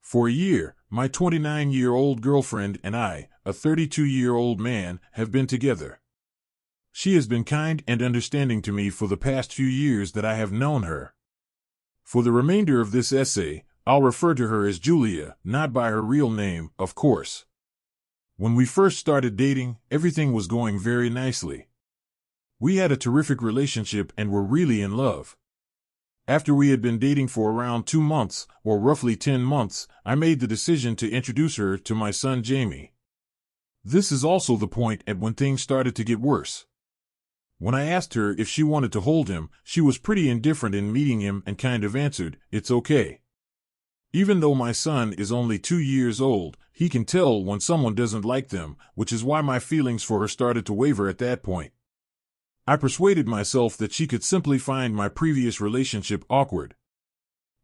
For a year, my 29-year-old girlfriend and I, a 32-year-old man, have been together. She has been kind and understanding to me for the past few years that I have known her. For the remainder of this essay, I'll refer to her as Julia, not by her real name, of course. When we first started dating, everything was going very nicely. We had a terrific relationship and were really in love. After we had been dating for around 2 months, or roughly 10 months, I made the decision to introduce her to my son Jamie. This is also the point at when things started to get worse. When I asked her if she wanted to hold him, she was pretty indifferent in meeting him and kind of answered, "It's okay." Even though my son is only 2 years old, he can tell when someone doesn't like them, which is why my feelings for her started to waver at that point. I persuaded myself that she could simply find my previous relationship awkward.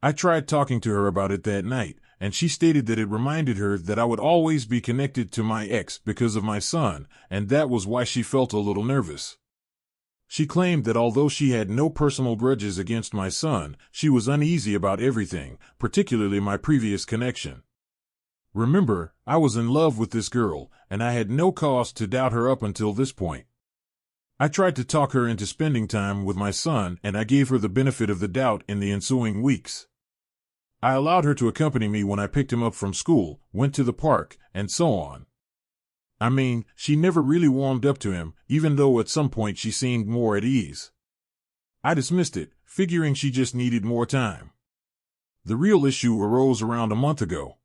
I tried talking to her about it that night, and she stated that it reminded her that I would always be connected to my ex because of my son, and that was why she felt a little nervous. She claimed that although she had no personal grudges against my son, she was uneasy about everything, particularly my previous connection. Remember, I was in love with this girl, and I had no cause to doubt her up until this point. I tried to talk her into spending time with my son, and I gave her the benefit of the doubt in the ensuing weeks. I allowed her to accompany me when I picked him up from school, went to the park, and so on. I mean, she never really warmed up to him, even though at some point she seemed more at ease. I dismissed it, figuring she just needed more time. The real issue arose around a month ago.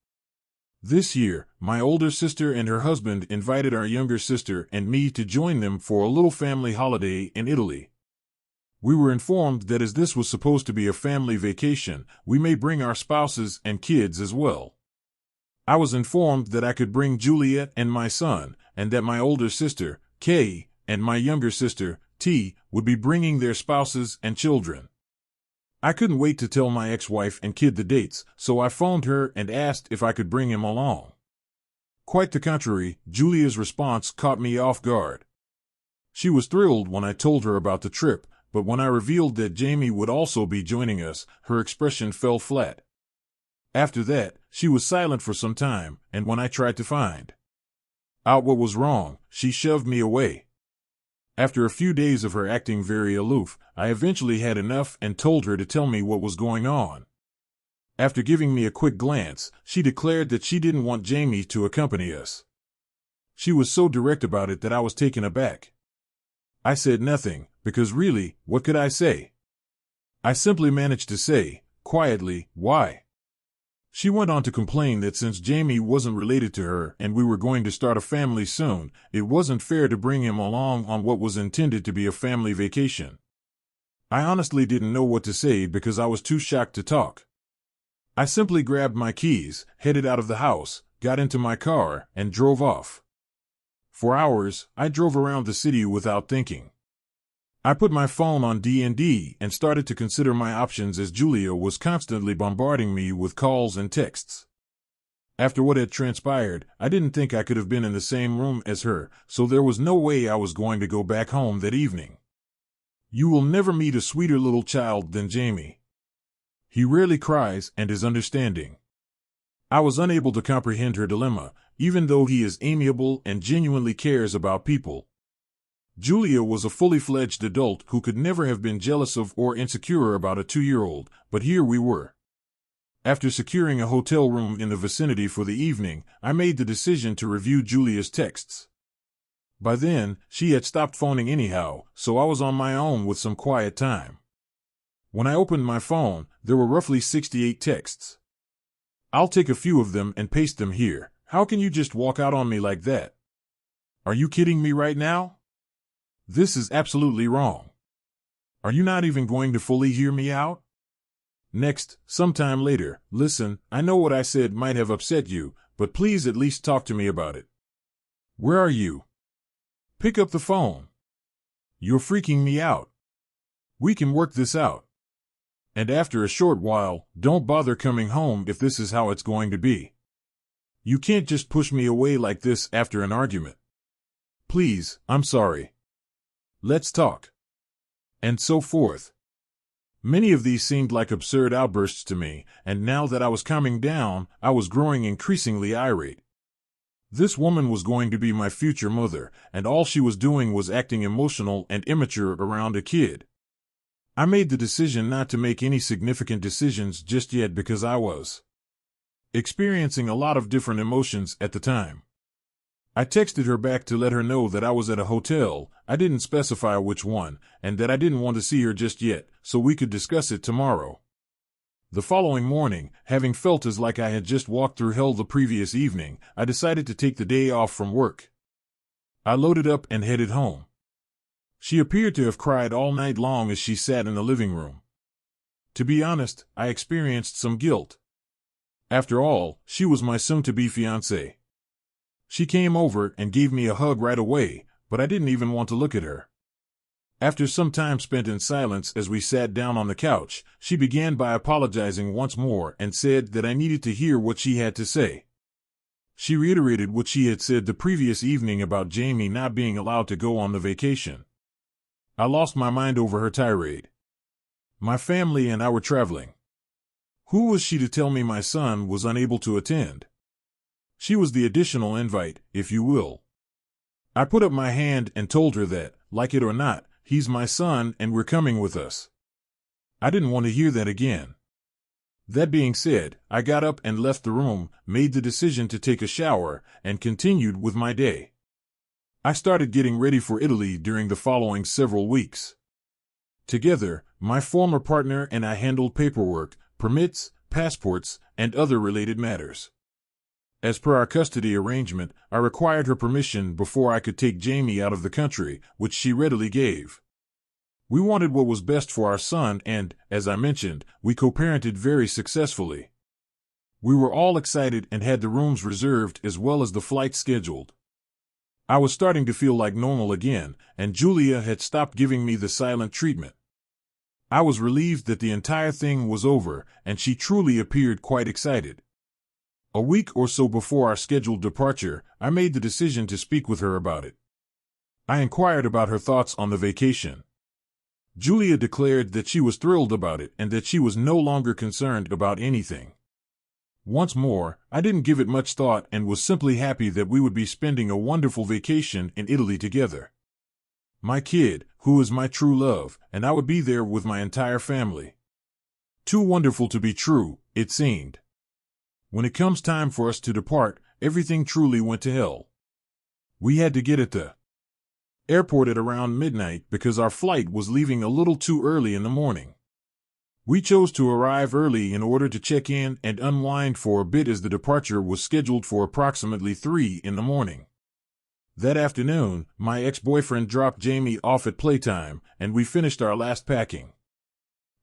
This year, my older sister and her husband invited our younger sister and me to join them for a little family holiday in Italy. We were informed that as this was supposed to be a family vacation, we may bring our spouses and kids as well. I was informed that I could bring Juliet and my son, and that my older sister, Kay, and my younger sister, T, would be bringing their spouses and children. I couldn't wait to tell my ex-wife and kid the dates, so I phoned her and asked if I could bring him along. Quite the contrary, Julia's response caught me off guard. She was thrilled when I told her about the trip, but when I revealed that Jamie would also be joining us, her expression fell flat. After that, she was silent for some time, and when I tried to find out what was wrong, she shoved me away. After a few days of her acting very aloof, I eventually had enough and told her to tell me what was going on. After giving me a quick glance, she declared that she didn't want Jamie to accompany us. She was so direct about it that I was taken aback. I said nothing, because really, what could I say? I simply managed to say, quietly, "Why?" She went on to complain that since Jamie wasn't related to her and we were going to start a family soon, it wasn't fair to bring him along on what was intended to be a family vacation. I honestly didn't know what to say because I was too shocked to talk. I simply grabbed my keys, headed out of the house, got into my car, and drove off. For hours, I drove around the city without thinking. I put my phone on D&D and started to consider my options as Julia was constantly bombarding me with calls and texts. After what had transpired, I didn't think I could have been in the same room as her, so there was no way I was going to go back home that evening. You will never meet a sweeter little child than Jamie. He rarely cries and is understanding. I was unable to comprehend her dilemma, even though he is amiable and genuinely cares about people. Julia was a fully fledged adult who could never have been jealous of or insecure about a 2-year-old, but here we were. After securing a hotel room in the vicinity for the evening, I made the decision to review Julia's texts. By then, she had stopped phoning anyhow, so I was on my own with some quiet time. When I opened my phone, there were roughly 68 texts. I'll take a few of them and paste them here. How can you just walk out on me like that? Are you kidding me right now? This is absolutely wrong. Are you not even going to fully hear me out? Next, sometime later, listen, I know what I said might have upset you, but please at least talk to me about it. Where are you? Pick up the phone. You're freaking me out. We can work this out. And after a short while, don't bother coming home if this is how it's going to be. You can't just push me away like this after an argument. Please, I'm sorry. Let's talk. And so forth. Many of these seemed like absurd outbursts to me, and now that I was calming down, I was growing increasingly irate. This woman was going to be my future mother, and all she was doing was acting emotional and immature around a kid. I made the decision not to make any significant decisions just yet because I was experiencing a lot of different emotions at the time. I texted her back to let her know that I was at a hotel, I didn't specify which one, and that I didn't want to see her just yet, so we could discuss it tomorrow. The following morning, having felt as like I had just walked through hell the previous evening, I decided to take the day off from work. I loaded up and headed home. She appeared to have cried all night long as she sat in the living room. To be honest, I experienced some guilt. After all, she was my soon-to-be fiancée. She came over and gave me a hug right away, but I didn't even want to look at her. After some time spent in silence as we sat down on the couch, she began by apologizing once more and said that I needed to hear what she had to say. She reiterated what she had said the previous evening about Jamie not being allowed to go on the vacation. I lost my mind over her tirade. My family and I were traveling. Who was she to tell me my son was unable to attend? She was the additional invite, if you will. I put up my hand and told her that, like it or not, he's my son and we're coming with us. I didn't want to hear that again. That being said, I got up and left the room, made the decision to take a shower, and continued with my day. I started getting ready for Italy during the following several weeks. Together, my former partner and I handled paperwork, permits, passports, and other related matters. As per our custody arrangement, I required her permission before I could take Jamie out of the country, which she readily gave. We wanted what was best for our son and, as I mentioned, we co-parented very successfully. We were all excited and had the rooms reserved as well as the flights scheduled. I was starting to feel like normal again, and Julia had stopped giving me the silent treatment. I was relieved that the entire thing was over, and she truly appeared quite excited. A week or so before our scheduled departure, I made the decision to speak with her about it. I inquired about her thoughts on the vacation. Julia declared that she was thrilled about it and that she was no longer concerned about anything. Once more, I didn't give it much thought and was simply happy that we would be spending a wonderful vacation in Italy together. My kid, who is my true love, and I would be there with my entire family. Too wonderful to be true, it seemed. When it comes time for us to depart, everything truly went to hell. We had to get at the airport at around midnight because our flight was leaving a little too early in the morning. We chose to arrive early in order to check in and unwind for a bit as the departure was scheduled for approximately 3 in the morning. That afternoon, my ex-boyfriend dropped Jamie off at playtime, and we finished our last packing.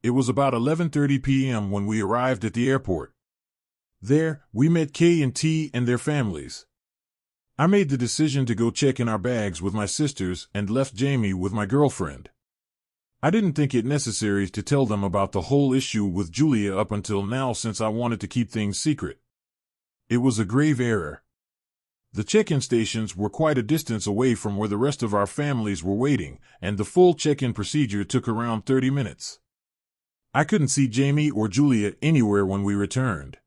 It was about 11:30 p.m. when we arrived at the airport. There, we met Kay and T and their families. I made the decision to go check in our bags with my sisters and left Jamie with my girlfriend. I didn't think it necessary to tell them about the whole issue with Julia up until now since I wanted to keep things secret. It was a grave error. The check-in stations were quite a distance away from where the rest of our families were waiting, and the full check-in procedure took around 30 minutes. I couldn't see Jamie or Julia anywhere when we returned.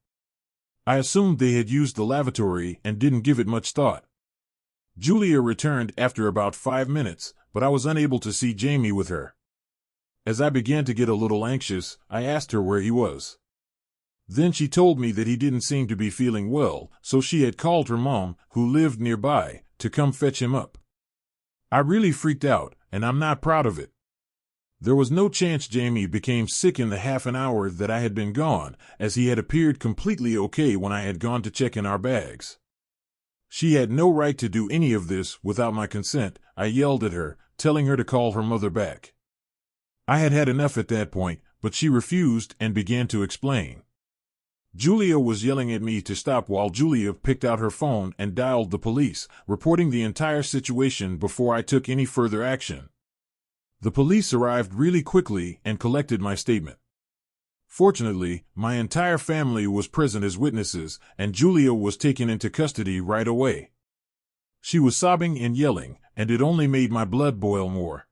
I assumed they had used the lavatory and didn't give it much thought. Julia returned after about 5 minutes, but I was unable to see Jamie with her. As I began to get a little anxious, I asked her where he was. Then she told me that he didn't seem to be feeling well, so she had called her mom, who lived nearby, to come fetch him up. I really freaked out, and I'm not proud of it. There was no chance Jamie became sick in the half an hour that I had been gone, as he had appeared completely okay when I had gone to check in our bags. She had no right to do any of this without my consent. I yelled at her, telling her to call her mother back. I had had enough at that point, but she refused and began to explain. Julia was yelling at me to stop while Julia picked out her phone and dialed the police, reporting the entire situation before I took any further action. The police arrived really quickly and collected my statement. Fortunately, my entire family was present as witnesses, and Julia was taken into custody right away. She was sobbing and yelling, and it only made my blood boil more.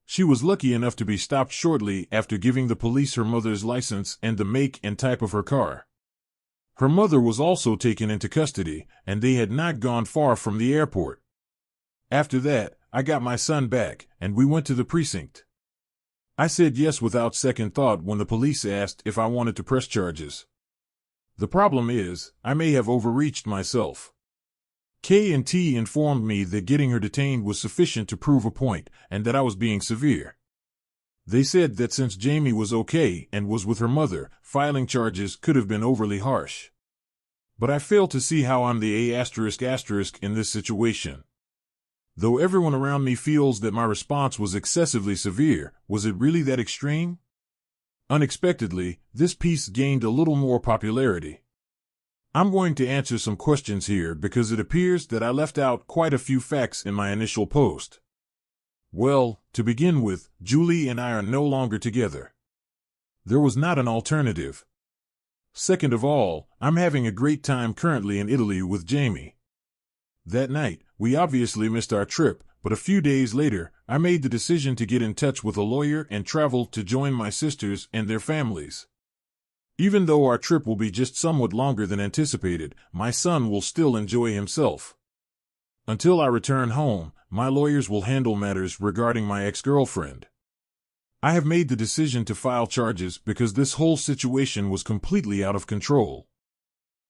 She was lucky enough to be stopped shortly after giving the police her mother's license and the make and type of her car. Her mother was also taken into custody, and they had not gone far from the airport. After that, I got my son back, and we went to the precinct. I said yes without second thought when the police asked if I wanted to press charges. The problem is, I may have overreached myself. K&T informed me that getting her detained was sufficient to prove a point, and that I was being severe. They said that since Jamie was okay and was with her mother, filing charges could have been overly harsh. But I fail to see how I'm the A** in this situation. Though everyone around me feels that my response was excessively severe, was it really that extreme? Unexpectedly, this piece gained a little more popularity. I'm going to answer some questions here because it appears that I left out quite a few facts in my initial post. Well, to begin with, Julie and I are no longer together. There was not an alternative. Second of all, I'm having a great time currently in Italy with Jamie. That night, we obviously missed our trip, but a few days later, I made the decision to get in touch with a lawyer and travel to join my sisters and their families. Even though our trip will be just somewhat longer than anticipated, my son will still enjoy himself. Until I return home, my lawyers will handle matters regarding my ex-girlfriend. I have made the decision to file charges because this whole situation was completely out of control.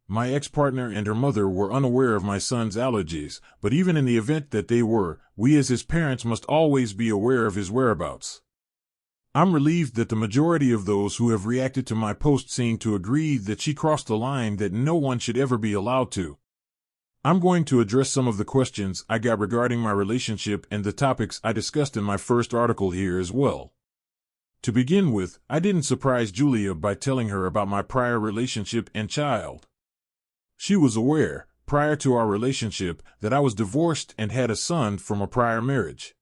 My ex-partner and her mother were unaware of my son's allergies, but even in the event that they were, we as his parents must always be aware of his whereabouts. I'm relieved that the majority of those who have reacted to my post seem to agree that she crossed a line that no one should ever be allowed to. I'm going to address some of the questions I got regarding my relationship and the topics I discussed in my first article here as well. To begin with, I didn't surprise Julia by telling her about my prior relationship and child. She was aware, prior to our relationship, that I was divorced and had a son from a prior marriage.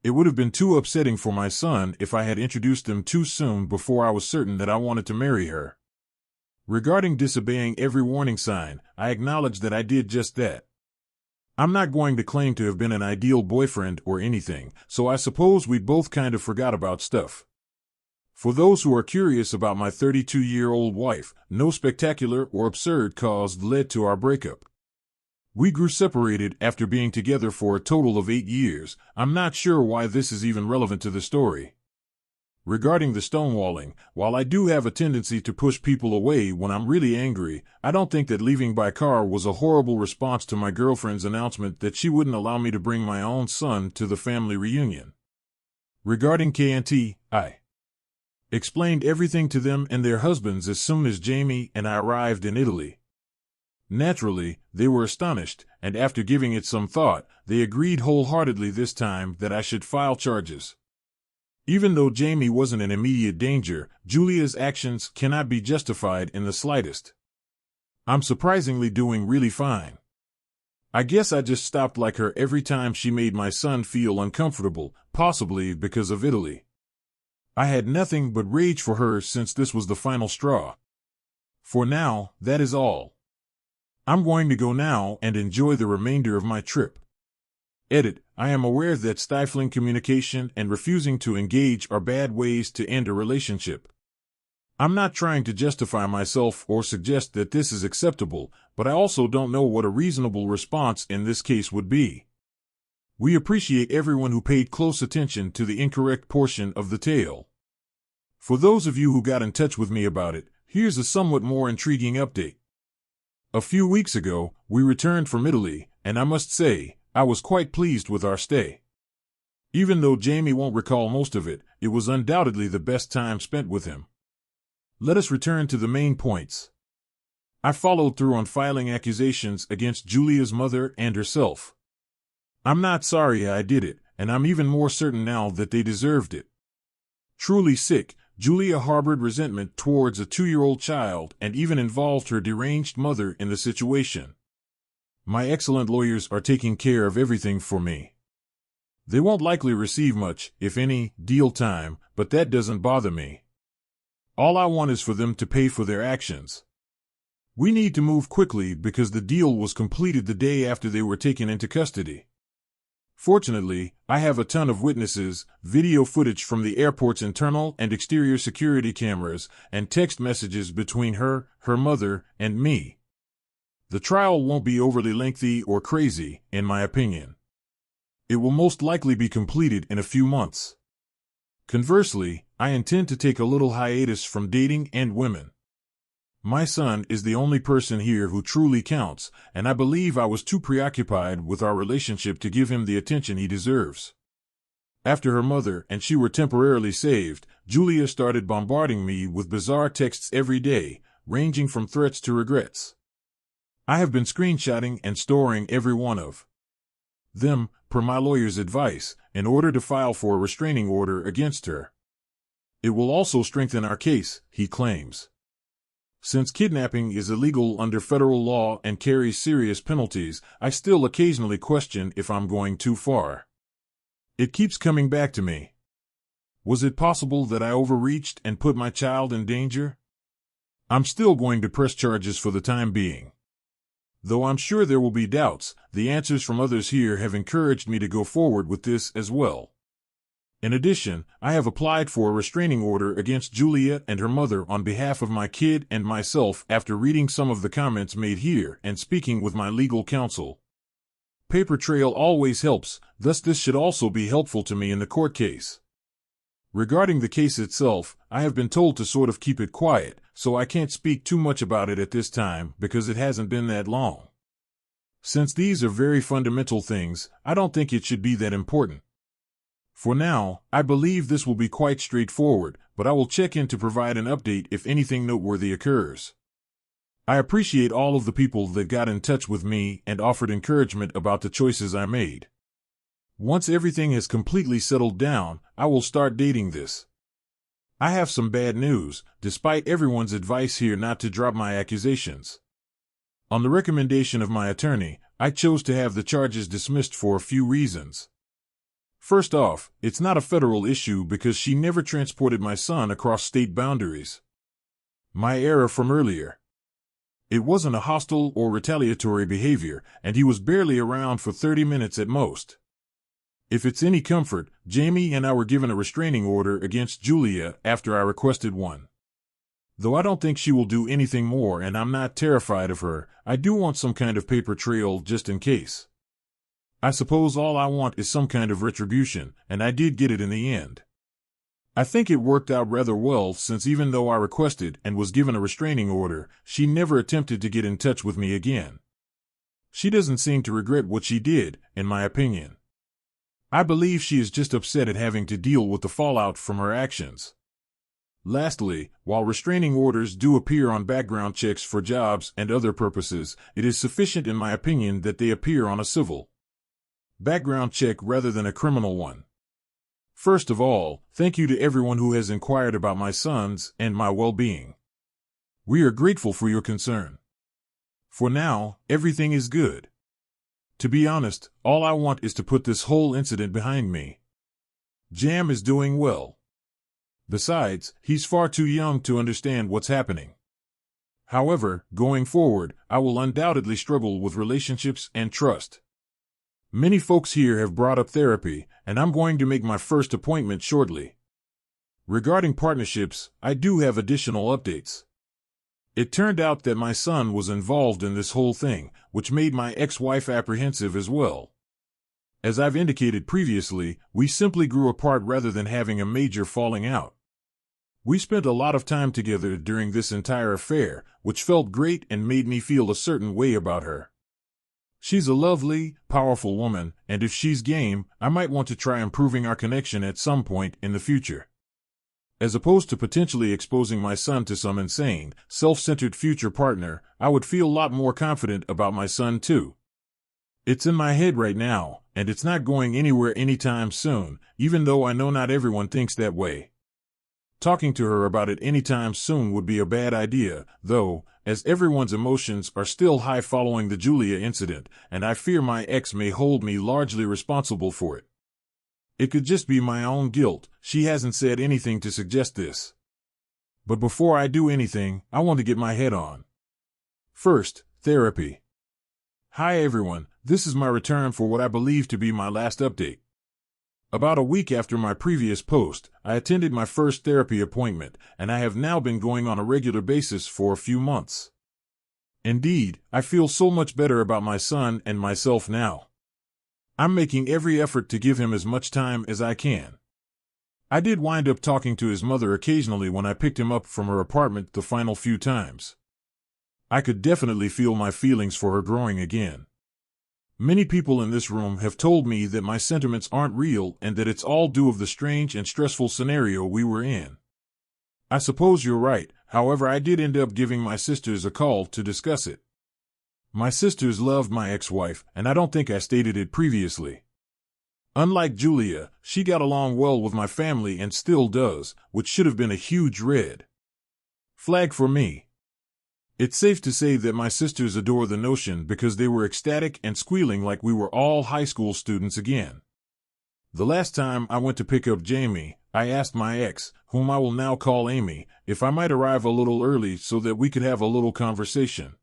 It would have been too upsetting for my son if I had introduced them too soon before I was certain that I wanted to marry her. Regarding disobeying every warning sign, I acknowledge that I did just that. I'm not going to claim to have been an ideal boyfriend or anything, so I suppose we both kind of forgot about stuff. For those who are curious about my 32-year-old wife, no spectacular or absurd cause led to our breakup. We grew separated after being together for a total of 8 years. I'm not sure why this is even relevant to the story. Regarding the stonewalling, while I do have a tendency to push people away when I'm really angry, I don't think that leaving by car was a horrible response to my girlfriend's announcement that she wouldn't allow me to bring my own son to the family reunion. Regarding K&T, I explained everything to them and their husbands as soon as Jamie and I arrived in Italy. Naturally, they were astonished, and after giving it some thought, they agreed wholeheartedly this time that I should file charges. Even though Jamie wasn't in immediate danger, Julia's actions cannot be justified in the slightest. I'm surprisingly doing really fine. I guess I just stopped like her every time she made my son feel uncomfortable, possibly because of Italy. I had nothing but rage for her since this was the final straw. For now, that is all. I'm going to go now and enjoy the remainder of my trip. Edit: I am aware that stifling communication and refusing to engage are bad ways to end a relationship. I'm not trying to justify myself or suggest that this is acceptable, but I also don't know what a reasonable response in this case would be. We appreciate everyone who paid close attention to the incorrect portion of the tale. For those of you who got in touch with me about it, here's a somewhat more intriguing update. A few weeks ago, we returned from Italy, and I must say, I was quite pleased with our stay. Even though Jamie won't recall most of it, it was undoubtedly the best time spent with him. Let us return to the main points. I followed through on filing accusations against Julia's mother and herself. I'm not sorry I did it, and I'm even more certain now that they deserved it. Truly sick, Julia harbored resentment towards a 2-year-old child and even involved her deranged mother in the situation. My excellent lawyers are taking care of everything for me. They won't likely receive much, if any, deal time, but that doesn't bother me. All I want is for them to pay for their actions. We need to move quickly because the deal was completed the day after they were taken into custody. Fortunately, I have a ton of witnesses, video footage from the airport's internal and exterior security cameras, and text messages between her, her mother, and me. The trial won't be overly lengthy or crazy, in my opinion. It will most likely be completed in a few months. Conversely, I intend to take a little hiatus from dating and women. My son is the only person here who truly counts, and I believe I was too preoccupied with our relationship to give him the attention he deserves. After her mother and she were temporarily saved, Julia started bombarding me with bizarre texts every day, ranging from threats to regrets. I have been screenshotting and storing every one of them, per my lawyer's advice, in order to file for a restraining order against her. It will also strengthen our case, he claims. Since kidnapping is illegal under federal law and carries serious penalties, I still occasionally question if I'm going too far. It keeps coming back to me. Was it possible that I overreached and put my child in danger? I'm still going to press charges for the time being. Though I'm sure there will be doubts, the answers from others here have encouraged me to go forward with this as well. In addition, I have applied for a restraining order against Julia and her mother on behalf of my kid and myself after reading some of the comments made here and speaking with my legal counsel. Paper trail always helps, thus this should also be helpful to me in the court case. Regarding the case itself, I have been told to sort of keep it quiet, so I can't speak too much about it at this time because it hasn't been that long. Since these are very fundamental things, I don't think it should be that important. For now, I believe this will be quite straightforward, but I will check in to provide an update if anything noteworthy occurs. I appreciate all of the people that got in touch with me and offered encouragement about the choices I made. Once everything has completely settled down, I will start dating this. I have some bad news, despite everyone's advice here not to drop my accusations. On the recommendation of my attorney, I chose to have the charges dismissed for a few reasons. First off, it's not a federal issue because she never transported my son across state boundaries. My error from earlier. It wasn't a hostile or retaliatory behavior, and he was barely around for 30 minutes at most. If it's any comfort, Jamie and I were given a restraining order against Julia after I requested one. Though I don't think she will do anything more and I'm not terrified of her, I do want some kind of paper trail just in case. I suppose all I want is some kind of retribution, and I did get it in the end. I think it worked out rather well since even though I requested and was given a restraining order, she never attempted to get in touch with me again. She doesn't seem to regret what she did, in my opinion. I believe she is just upset at having to deal with the fallout from her actions. Lastly, while restraining orders do appear on background checks for jobs and other purposes, it is sufficient in my opinion that they appear on a civil background check rather than a criminal one. First of all, thank you to everyone who has inquired about my sons and my well-being. We are grateful for your concern. For now, everything is good. To be honest, all I want is to put this whole incident behind me. Jam is doing well. Besides, he's far too young to understand what's happening. However, going forward, I will undoubtedly struggle with relationships and trust. Many folks here have brought up therapy, and I'm going to make my first appointment shortly. Regarding partnerships, I do have additional updates. It turned out that my son was involved in this whole thing, which made my ex-wife apprehensive as well. As I've indicated previously, we simply grew apart rather than having a major falling out. We spent a lot of time together during this entire affair, which felt great and made me feel a certain way about her. She's a lovely, powerful woman, and if she's game, I might want to try improving our connection at some point in the future. As opposed to potentially exposing my son to some insane, self-centered future partner, I would feel a lot more confident about my son too. It's in my head right now, and it's not going anywhere anytime soon, even though I know not everyone thinks that way. Talking to her about it anytime soon would be a bad idea, though, as everyone's emotions are still high following the Julia incident, and I fear my ex may hold me largely responsible for it. It could just be my own guilt. She hasn't said anything to suggest this. But before I do anything, I want to get my head on. First, therapy. Hi everyone, This is my return for what I believe to be my last update. About a week after my previous post, I attended my first therapy appointment, and I have now been going on a regular basis for a few months. Indeed, I feel so much better about my son and myself now. I'm making every effort to give him as much time as I can. I did wind up talking to his mother occasionally when I picked him up from her apartment the final few times. I could definitely feel my feelings for her growing again. Many people in this room have told me that my sentiments aren't real and that it's all due of the strange and stressful scenario we were in. I suppose you're right, however I did end up giving my sisters a call to discuss it. My sisters loved my ex-wife, and I don't think I stated it previously. Unlike Julia, she got along well with my family and still does, which should have been a huge red flag for me. It's safe to say that my sisters adore the notion because they were ecstatic and squealing like we were all high school students again. The last time I went to pick up Jamie, I asked my ex, whom I will now call Amy, if I might arrive a little early so that we could have a little conversation.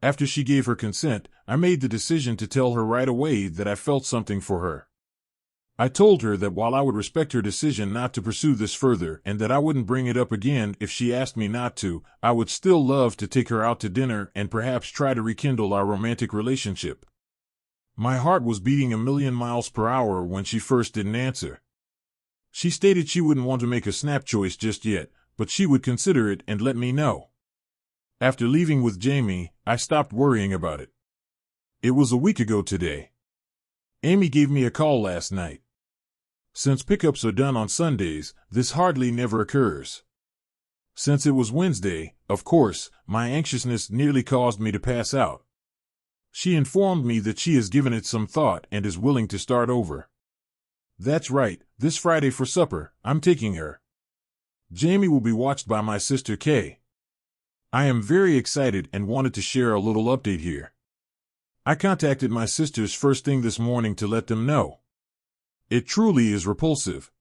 After she gave her consent, I made the decision to tell her right away that I felt something for her. I told her that while I would respect her decision not to pursue this further and that I wouldn't bring it up again if she asked me not to, I would still love to take her out to dinner and perhaps try to rekindle our romantic relationship. My heart was beating 1,000,000 miles per hour when she first didn't answer. She stated she wouldn't want to make a snap choice just yet, but she would consider it and let me know. After leaving with Jamie, I stopped worrying about it. It was a week ago today. Amy gave me a call last night. Since pickups are done on Sundays, this hardly never occurs. Since it was Wednesday, of course, my anxiousness nearly caused me to pass out. She informed me that she has given it some thought and is willing to start over. That's right, this Friday for supper, I'm taking her. Jamie will be watched by my sister Kay. I am very excited and wanted to share a little update here. I contacted my sisters first thing this morning to let them know. It truly is repulsive.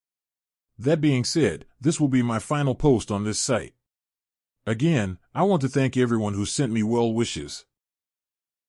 That being said, this will be my final post on this site. Again, I want to thank everyone who sent me well wishes.